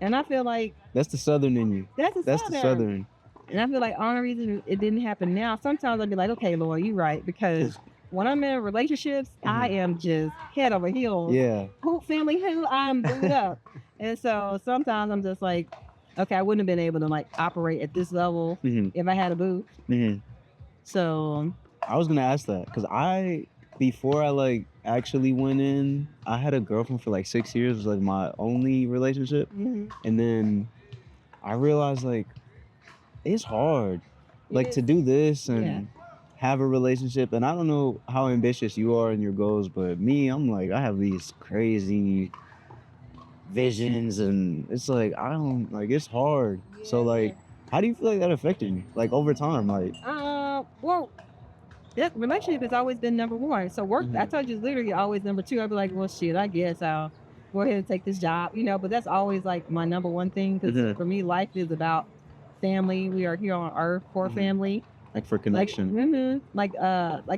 and I feel like That's the Southern in you. that's That's the Southern. And I feel like only reason it didn't happen now, sometimes I'd be like, okay, Lord, you're right. Because when I'm in relationships, I am just head over heels. Yeah. Who family who I'm booed up. And so sometimes I'm just like, okay, I wouldn't have been able to like operate at this level Mhm. if I had a boo. Mhm. So I was gonna ask that because before I like actually went in, I had a girlfriend for like 6 years. It was like my only relationship, and then I realized like it's hard, like to do this and Yeah. have a relationship. And I don't know how ambitious you are in your goals, but me, I'm like I have these crazy visions, and it's like I don't like it's hard. So like, how do you feel like that affected you, like over time, like? Well, that relationship has always been number one. So work, I Mhm. told you, is literally always number two. I'd be like, well, shit, I guess I'll go ahead and take this job, you know. But that's always like my number one thing because Mhm. for me, life is about family. We are here on earth for Mhm. family. Like for connection. Like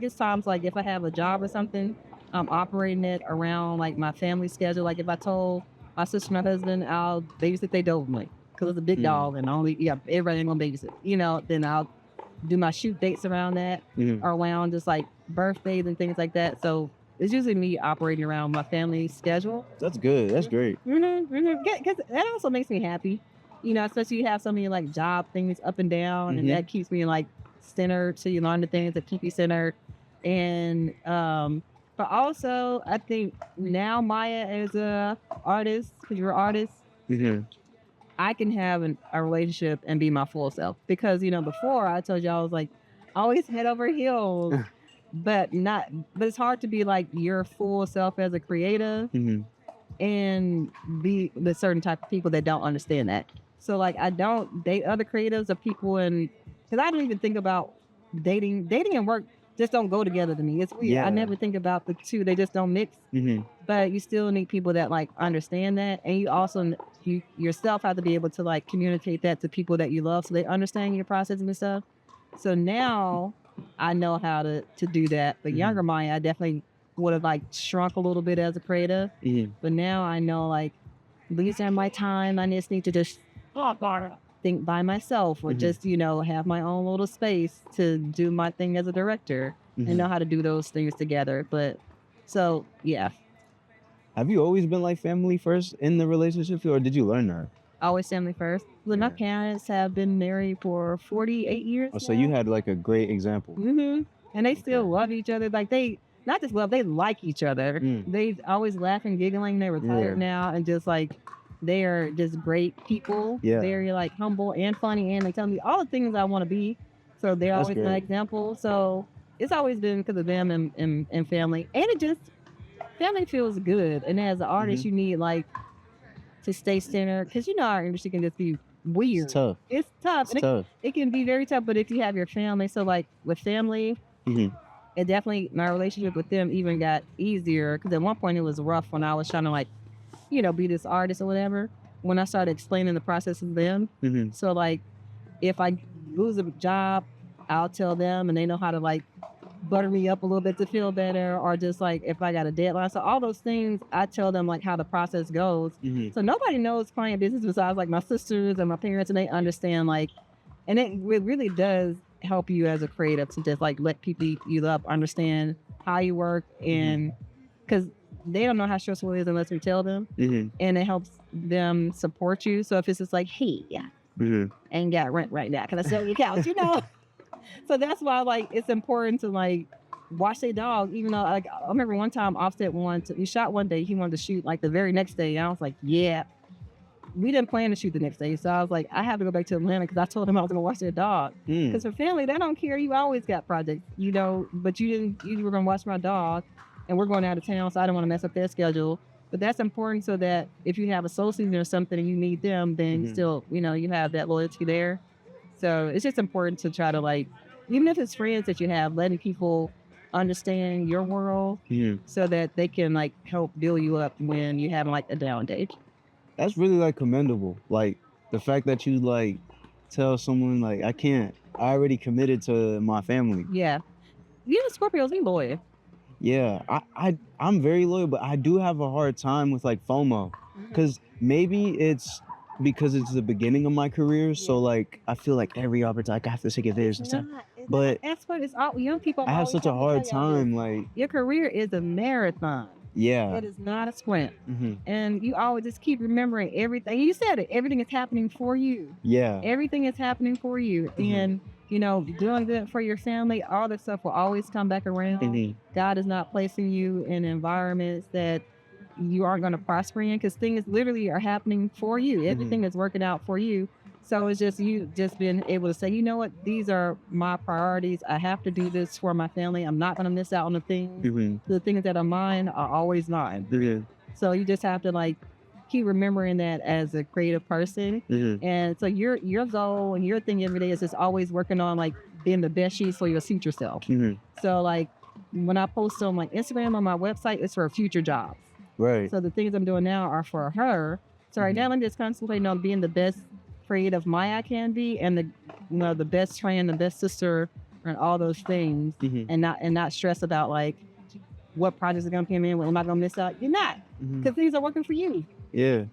it's times like if I have a job or something, I'm operating it around like my family schedule. Like if I told my sister, my husband, I'll babysit their Doberman because it's a big Mm. dog and everybody ain't gonna babysit, you know. Then I'll do my shoot dates around that Mhm. or around just like birthdays and things like that. So it's usually me operating around my family schedule. That's good. That's great. Because that also makes me happy, you know, especially you have so many like job things up and down, Mhm. and that keeps me like centered. So you learn the things that keep you centered, and but also I think now Maya as a artist, because you're an artist, Mhm. I can have a relationship and be my full self. Because you know before I told you I was like always head over heels, but it's hard to be like your full self as a creative Mhm. and be with certain type of people that don't understand that. So like I don't date other creatives or people, and because I don't even think about dating and work just don't go together to me. It's weird. Yeah. I never think about the two. They just don't mix. Hmm. But you still need people that like understand that, and you also you yourself have to be able to like communicate that to people that you love, so they understand your process and stuff. So now I know how to do that. But younger Maya, I definitely would have like shrunk a little bit as a creative. Hmm. But now I know like these are my time. I just need to just think by myself, or just have my own little space to do my thing as a director and know how to do those things together. But so yeah. Have you always been like family first in the relationship, or did you learn that? Always family first. Well, my parents have been married for 48 years. Oh, so you had like a great example. And they still love each other. Like they not just love, they like each other. They always laugh and giggling. They're retired now, and just like they are just great people. Yeah. Very like humble and funny, and they tell me all the things I want to be. So they're That's always my great. example. So it's always been because of them and family. And it just family feels good. And as an artist, you need like to stay centered, because our industry can just be weird. It's tough. It's tough. It's tough. It can be very tough, but if you have your family, so like with family, it definitely, my relationship with them even got easier, because at one point it was rough when I was trying to like, be this artist or whatever, when I started explaining the process of them. So like, if I lose a job, I'll tell them, and they know how to like butter me up a little bit to feel better, or just like if I got a deadline. So all those things, I tell them like how the process goes. So nobody knows client business besides like my sisters and my parents, and they understand like, and it really does help you as a creative to just like let people you love understand how you work, and because they don't know how stressful it is unless we tell them, and it helps them support you. So if it's just like, hey, ain't got rent right now, can I sell your couch? So that's why like it's important to like watch their dog, even though like I remember one time Offset he shot one day, he wanted to shoot like the very next day, and I was like, yeah, we didn't plan to shoot the next day. So I was like, I have to go back to Atlanta, because I told him I was gonna watch their dog, because for family they don't care, you always got projects, but you were gonna watch my dog, and we're going out of town, so I don't want to mess up their schedule. But that's important, so that if you have a soul season or something and you need them, then you still you have that loyalty there. So it's just important to try to like, even if it's friends that you have, letting people understand your world, so that they can like help build you up when you have like a down day. That's really like commendable. Like the fact that you like tell someone like, I already committed to my family. Yeah. Scorpios, we loyal. Yeah, I'm very loyal, but I do have a hard time with like FOMO, because maybe it's because it's the beginning of my career, so like I feel like every opportunity I have to take advantage of stuff. But that's what it's all young people. I have such a hard time, like your career is a marathon. Yeah. It is not a sprint. And you always just keep remembering everything. You said it. Everything is happening for you. Yeah. Everything is happening for you. And doing good for your family, all this stuff will always come back around. God is not placing you in environments that you aren't going to prosper in, because things literally are happening for you. Everything is working out for you. So it's just you just being able to say, you know what, these are my priorities. I have to do this for my family. I'm not going to miss out on the things. The things that are mine are always mine. So you just have to like keep remembering that as a creative person. And so your goal and your thing every day is just always working on like being the best you for your future self. So like when I post on like Instagram, on my website, it's for future jobs. Right. So the things I'm doing now are for her. So right now I'm just concentrating on being the best creative Maya can be, and the best friend, the best sister, and all those things, and not stress about like what projects are gonna come in, when am I gonna miss out? You're not, because things are working for you. Yeah,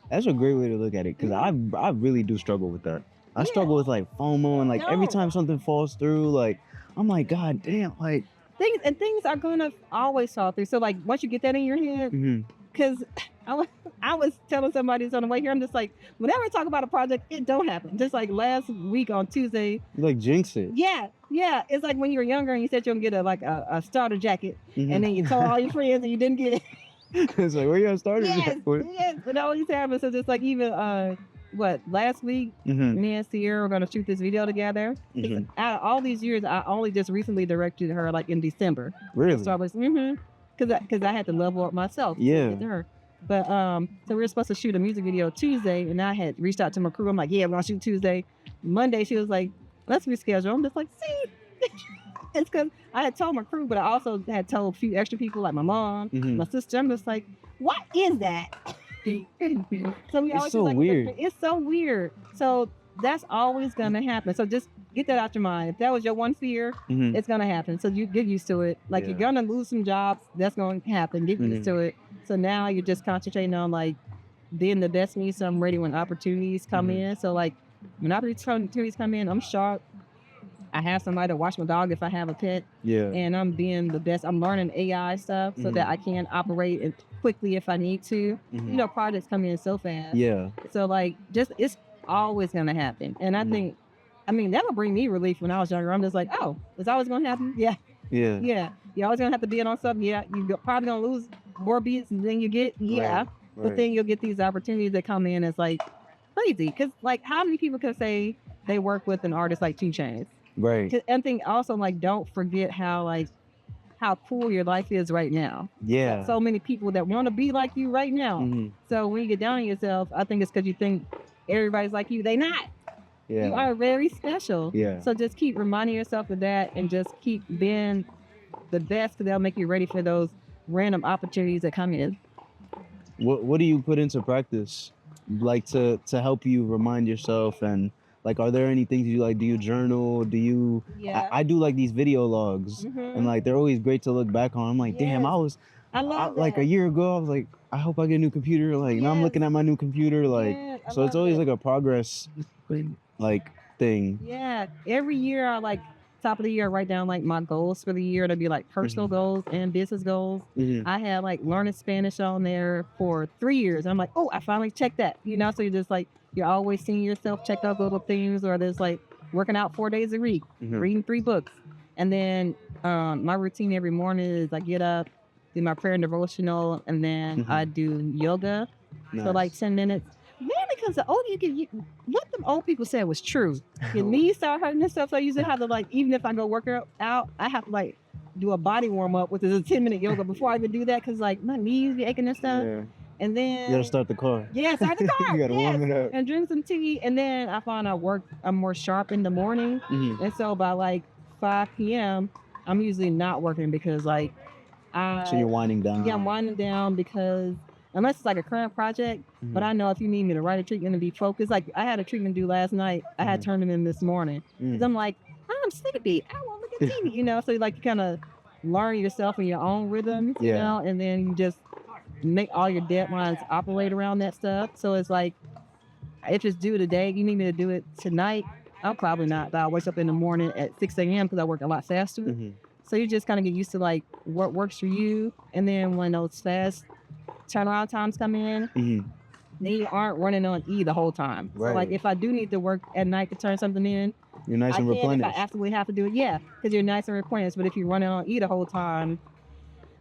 that's a great way to look at it, because I really do struggle with that. I struggle with like FOMO, and like every time something falls through, like I'm like, God damn, like things are gonna always fall through. So like once you get that in your head, because I was telling somebody this on the way here, I'm just like, whenever I talk about a project, it don't happen. Just like last week on Tuesday. You like jinx it. Yeah. It's like when you were younger and you said you're gonna get a starter jacket, and then you told all your friends and you didn't get it. It's like, where you gonna start? Yes, but that always happens. So just like even last week, me and Sierra were gonna shoot this video together. Out of all these years, I only just recently directed her like in December. Really? So I was because I had to level up myself. Yeah. With her. But so we were supposed to shoot a music video Tuesday, and I had reached out to my crew. I'm like, yeah, we're gonna shoot Tuesday. Monday, she was like, let's reschedule. I'm just like, see. It's because I had told my crew, but I also had told a few extra people, like my mom, my sister. I'm just like, what is that? So we It's always so just like, weird. it's so weird. So that's always gonna happen. So just get that out your mind. If that was your one fear, it's gonna happen. So you get used to it. Like you're Yeah. gonna lose some jobs. That's gonna happen. Get used to it. So now you're just concentrating on like being the best me, so I'm ready when opportunities come in. So like when opportunities come in, I'm sharp. I have somebody to watch my dog if I have a pet, Yeah. and I'm being the best. I'm learning AI stuff so that I can operate it quickly if I need to. You know, projects come in so fast. Yeah. So like, just it's always gonna happen. And I think, I mean, that would bring me relief when I was younger. I'm just like, oh, it's always gonna happen. Yeah, Yeah. yeah. You're always gonna have to bid on something. Yeah, you're probably gonna lose more bids than you get. Yeah, but then you'll get these opportunities that come in. It's like crazy because like, how many people can say they work with an artist like 2 Chainz? Right. And think also like, don't forget how like how cool your life is right now. Yeah. So many people that want to be like you right now. So when you get down on yourself, I think it's because you think everybody's like you. They not. You Yeah. are very special. Yeah. So just keep reminding yourself of that and just keep being the best because they'll make you ready for those random opportunities that come in. What do you put into practice, like to help you remind yourself? And like, are there any things you like? Do you journal? Do you? Yeah. I do like these video logs, and like they're always great to look back on. I'm like, damn, I love that. like a year ago, I was like, I hope I get a new computer. Like now I'm looking at my new computer. Like so, it's always like a progress, like thing. Yeah, every year I like top of the year I write down like my goals for the year. It'll be like personal goals and business goals. I had like learning Spanish on there for 3 years. I'm like, oh, I finally checked that. You know, so you're just like you're always seeing yourself check those little things, or there's like working out 4 days a week, reading 3 books, and then my routine every morning is I get up, do my prayer and devotional, and then I do yoga. So like 10 minutes. Mainly because the older you get, what the old people said was true. Your knees start hurting and stuff. So I usually have to like, even if I go work out, I have to like do a body warm up, which is a 10-minute yoga before I even do that because like my knees be aching and stuff. Yeah. And then You gotta start the car. yeah, start the car. You gotta warm it up. And drink some tea. And then I find I'm more sharp in the morning. And so by like 5 p.m., I'm usually not working because like So you're winding down. yeah, I'm winding down because unless it's like a current project, but I know if you need me to write a treatment and be focused, like I had a treatment due last night. I had turned it in this morning because I'm like, I'm sleepy. I want to look at TV, you know? So like you kind of learn yourself in your own rhythm, you know, and then you just make all your deadlines operate around that stuff. So it's like, if it's due today, you need me to do it tonight. I'll probably not, but I'll wake up in the morning at 6 a.m. because I work a lot faster. So you just kind of get used to like what works for you. And then when those fast turnaround times come in, then you aren't running on E the whole time. So like if I do need to work at night to turn something in, you're nice and replenished. If I absolutely have to do it, because you're nice and replenished. But if you're running on E the whole time,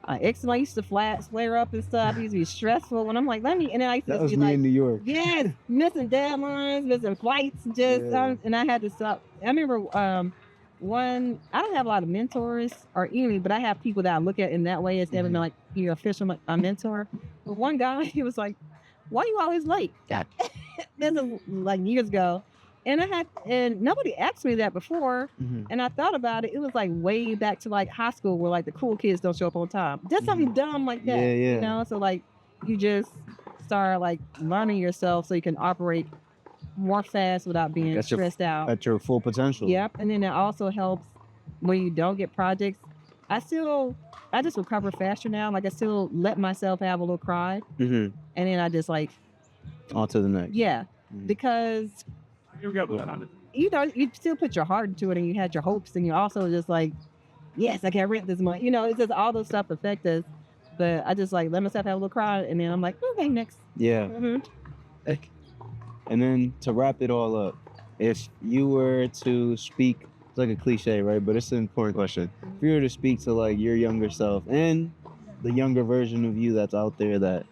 eczema used to flare up and stuff. It used to be stressful. When I'm like, and then I used to That was be me like, in New York. yes, missing deadlines, missing flights, and I had to stop. I remember I don't have a lot of mentors or any, but I have people that I look at in that way as never been like your official mentor. But one guy, he was like, "Why are you always late?" This is like years ago, and nobody asked me that before. And I thought about it. It was like way back to like high school where like the cool kids don't show up on time. Just something dumb like that, you know. So like you just start like learning yourself so you can operate more fast without being stressed out at your full potential. Yep. And then it also helps when you don't get projects. I just recover faster now. Like I still let myself have a little cry, and then I just like on to the next. Because you know you still put your heart into it and you had your hopes and you also just like, yes, I can rent this month. You know, it's just all those stuff affect us. But I just like let myself have a little cry and then I'm like, okay, next. And then to wrap it all up, if you were to speak, it's like a cliche, right? But it's an important question. If you were to speak to like your younger self and the younger version of you that's out there, that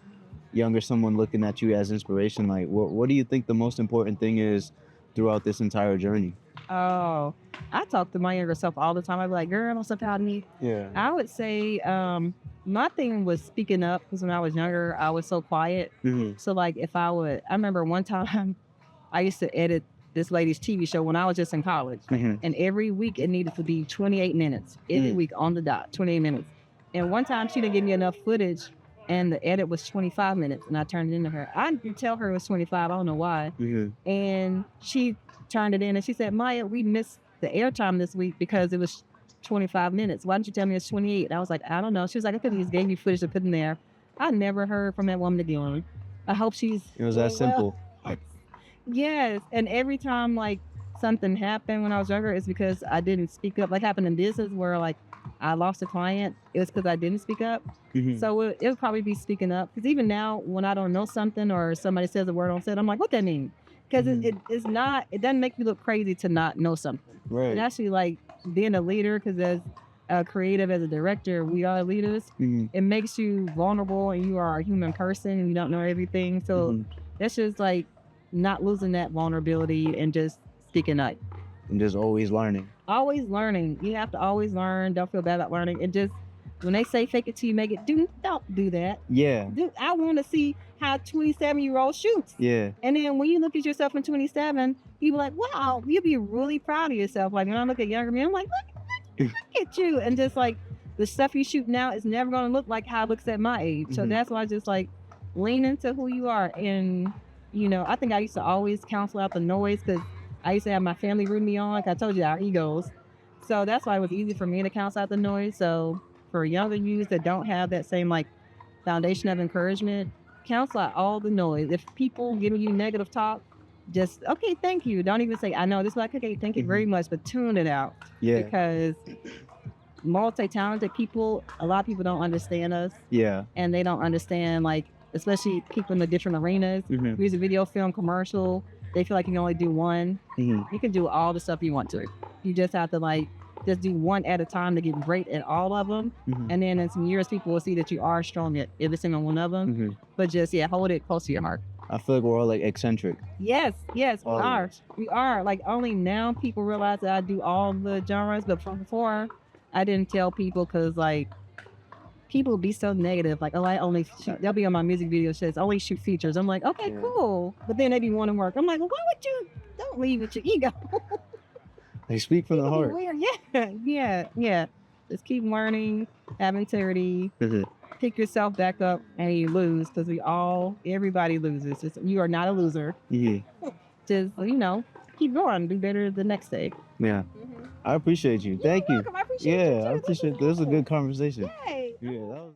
younger someone looking at you as inspiration, like what do you think the most important thing is throughout this entire journey? Oh, I talk to my younger self all the time. I'd be like, girl, don't step out of me. I would say my thing was speaking up because when I was younger, I was so quiet. So like I remember one time I used to edit this lady's TV show when I was just in college. Mhm. And every week it needed to be 28 minutes. Every Mm. week on the dot, 28 minutes. And one time she didn't give me enough footage and the edit was 25 minutes and I turned it into her. I didn't tell her it was 25. I don't know why. Mhm. And she turned it in and she said, Maya, we missed the airtime this week because it was 25 minutes. Why didn't you tell me it's 28? And I was like, I don't know. She was like, I could have just gave you footage to put in there. I never heard from that woman again. I hope she's It was that doing well. simple. Yes. And every time like something happened when I was younger, it's because I didn't speak up. Like happened in business where like I lost a client. It was because I didn't speak up. Mhm. So it would probably be speaking up. Because even now when I don't know something or somebody says a word on set, I'm like, what that mean? Because Mhm. it's not, it doesn't make you look crazy to not know something. It Right. actually like being a leader, because as a creative, as a director, we are leaders. Mhm. It makes you vulnerable and you are a human person and you don't know everything. So Mhm. that's just like not losing that vulnerability and just speaking up. And just always learning. Always learning. You have to always learn. Don't feel bad about learning. And just when they say fake it till you make it, don't do that. Yeah. I want to see how 27-year-old shoots. Yeah. And then when you look at yourself in 27, you be like, wow, you'll be really proud of yourself. Like when I look at younger me, I'm like, look at you. And just like the stuff you shoot now is never going to look like how it looks at my age. So Mhm. that's why I just like lean into who you are. And, you know, I think I used to always cancel out the noise because I used to have my family root me on. Like I told you, our egos. So that's why it was easy for me to cancel out the noise. So for younger youths that don't have that same like foundation of encouragement, cancel out all the noise. If people giving you negative talk, just okay, thank you. Don't even say I know this. Like okay, thank you very much, but tune it out Yeah. because multi-talented people, a lot of people don't understand us, Yeah. and they don't understand like especially people in the different arenas. Mhm. Music video, film, commercial. They feel like you can only do one. Mhm. You can do all the stuff you want to. You just have to like just do one at a time to get great at all of them. Mhm. And then in some years, people will see that you are strong at every single one of them. Mhm. But just hold it close to your heart. I feel like we're all like eccentric. Yes, we All of are. us. We are. Like only now people realize that I do all the genres, but from before, I didn't tell people because like people be so negative. Like, oh, I only shoot. They'll be on my music video shits. I only shoot features. I'm like, okay, Yeah. cool. But then they be wanting work. I'm like, well, why would you? Don't leave with your ego. They speak from the People be heart. weird. Yeah. Just keep learning, have integrity, Mhm. pick yourself back up, and you lose because everybody loses. You are not a loser. Yeah. Just keep going, do better the next day. Yeah. I appreciate you. Thank you. Welcome. I appreciate you Yeah, too. I appreciate this. This was a good conversation. Yay. Yeah.